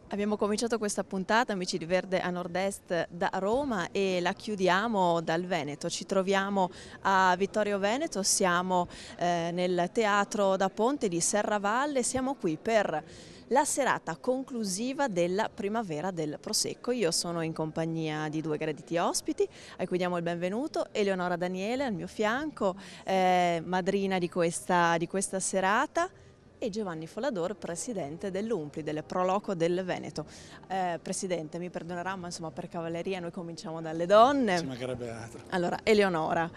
Abbiamo cominciato questa puntata, Amici di Verde a Nord-Est, da Roma e la chiudiamo dal Veneto. Ci troviamo a Vittorio Veneto, siamo nel Teatro da Ponte di Serravalle, siamo qui per la serata conclusiva della Primavera del Prosecco. Io sono in compagnia di due graditi ospiti, a cui diamo il benvenuto: Eleonora Daniele al mio fianco, madrina di questa serata, e Giovanni Folador, presidente dell'UNPLI, del Proloco del Veneto. Presidente, mi perdonerà, ma insomma per cavalleria noi cominciamo dalle donne. Ci mancherebbe altro. Allora, Eleonora,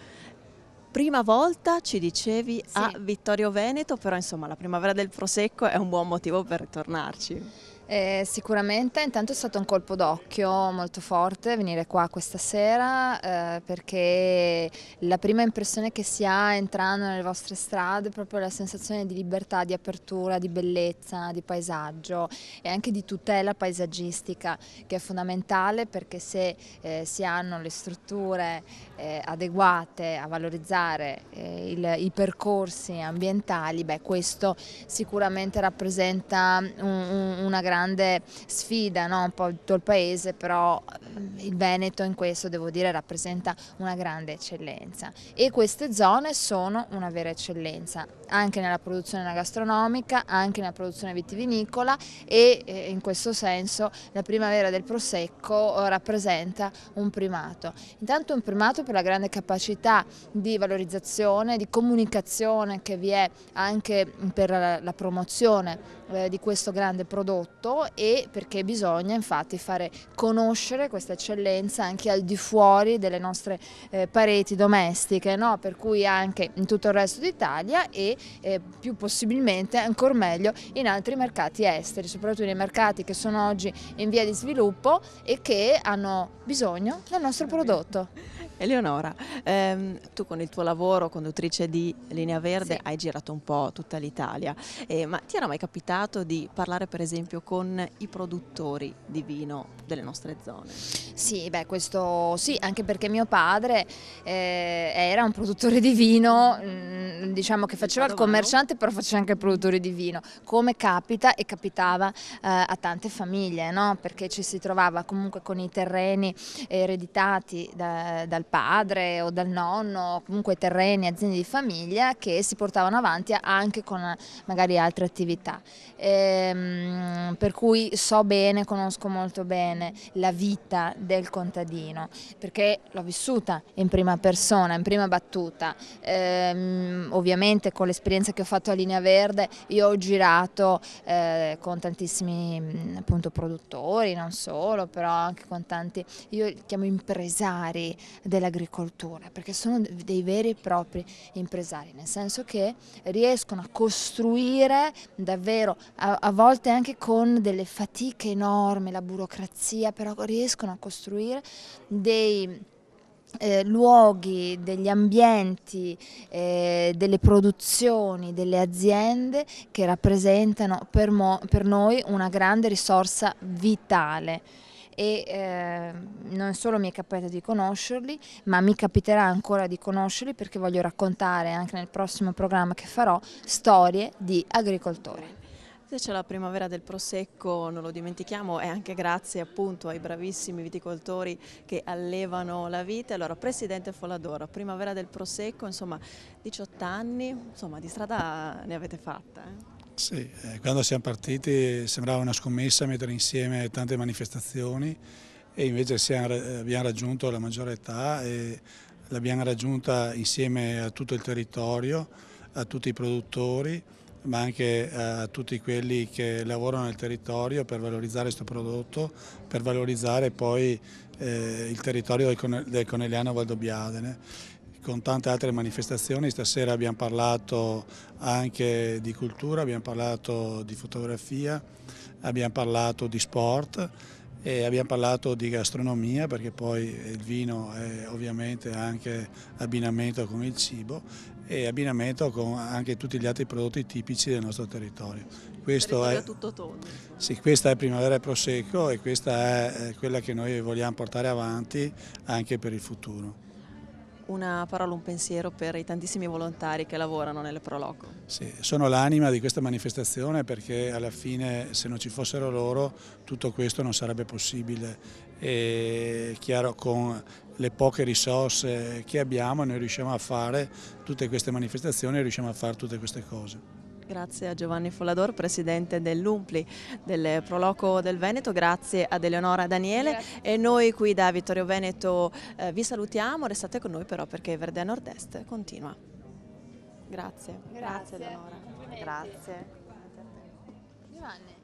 prima volta ci dicevi a Sì. Vittorio Veneto, però insomma la Primavera del Prosecco è un buon motivo per ritornarci. Sicuramente, intanto è stato un colpo d'occhio molto forte venire qua questa sera, perché la prima impressione che si ha entrando nelle vostre strade è proprio la sensazione di libertà, di apertura, di bellezza, di paesaggio e anche di tutela paesaggistica, che è fondamentale, perché se si hanno le strutture adeguate a valorizzare i percorsi ambientali, beh, questo sicuramente rappresenta una grande sfida, no? Un po' tutto il paese, però il Veneto in questo, devo dire, rappresenta una grande eccellenza, e queste zone sono una vera eccellenza anche nella produzione gastronomica, anche nella produzione vitivinicola, e in questo senso la Primavera del Prosecco rappresenta un primato. Intanto un primato per la grande capacità di valorizzazione, di comunicazione che vi è anche per la promozione di questo grande prodotto, e perché bisogna infatti fare conoscere questa eccellenza anche al di fuori delle nostre pareti domestiche, no? Per cui anche in tutto il resto d'Italia e più possibilmente, ancora meglio, in altri mercati esteri, soprattutto nei mercati che sono oggi in via di sviluppo e che hanno bisogno del nostro prodotto. Eleonora, tu con il tuo lavoro conduttrice di Linea Verde Sì. hai girato un po' tutta l'Italia, ma ti era mai capitato di parlare per esempio con i produttori di vino delle nostre zone? Sì, beh, questo sì, anche perché mio padre era un produttore di vino, diciamo che Del faceva il Padovano? commerciante, però faceva anche il produttore di vino, come capita e capitava a tante famiglie, no? Perché ci si trovava comunque con i terreni ereditati dal padre o dal nonno, comunque terreni, aziende di famiglia che si portavano avanti anche con magari altre attività. Per cui so bene, conosco molto bene la vita del contadino, perché l'ho vissuta in prima persona, in prima battuta. Ovviamente con l'esperienza che ho fatto a Linea Verde io ho girato con tantissimi appunto produttori, non solo, però anche con tanti, io li chiamo impresari dell'agricoltura, perché sono dei veri e propri impresari, nel senso che riescono a costruire davvero, a volte anche con delle fatiche enormi, la burocrazia, però riescono a costruire dei luoghi, degli ambienti, delle produzioni, delle aziende che rappresentano per noi una grande risorsa vitale. E non solo mi è capitato di conoscerli, ma mi capiterà ancora di conoscerli, perché voglio raccontare anche nel prossimo programma che farò storie di agricoltori. Se c'è la Primavera del Prosecco, non lo dimentichiamo, è anche grazie appunto ai bravissimi viticoltori che allevano la vite. Allora, Presidente Foladoro, Primavera del Prosecco, insomma 18 anni, insomma di strada ne avete fatta. Sì, quando siamo partiti sembrava una scommessa mettere insieme tante manifestazioni, e invece abbiamo raggiunto la maggiore età e l'abbiamo raggiunta insieme a tutto il territorio, a tutti i produttori, ma anche a tutti quelli che lavorano nel territorio per valorizzare questo prodotto, per valorizzare poi il territorio del Conegliano Valdobbiadene. Con tante altre manifestazioni. Stasera abbiamo parlato anche di cultura, abbiamo parlato di fotografia, abbiamo parlato di sport e abbiamo parlato di gastronomia, perché poi il vino è ovviamente anche abbinamento con il cibo e abbinamento con anche tutti gli altri prodotti tipici del nostro territorio. Questo Territorio è, a tutto tondo. sì, questa è Primavera del Prosecco e questa è quella che noi vogliamo portare avanti anche per il futuro. una parola, un pensiero per i tantissimi volontari che lavorano nelle Pro Loco. Sì, sono l'anima di questa manifestazione, perché alla fine, se non ci fossero loro, tutto questo non sarebbe possibile. E chiaro, con le poche risorse che abbiamo noi riusciamo a fare tutte queste manifestazioni e riusciamo a fare tutte queste cose. Grazie a Giovanni Follador, presidente dell'UMPLI del Pro Loco del Veneto, grazie ad Eleonora Daniele. Grazie. E noi qui da Vittorio Veneto vi salutiamo, restate con noi però perché Verde a Nord-Est continua. Grazie. Grazie Eleonora. Complimenti. Grazie. Giovanni.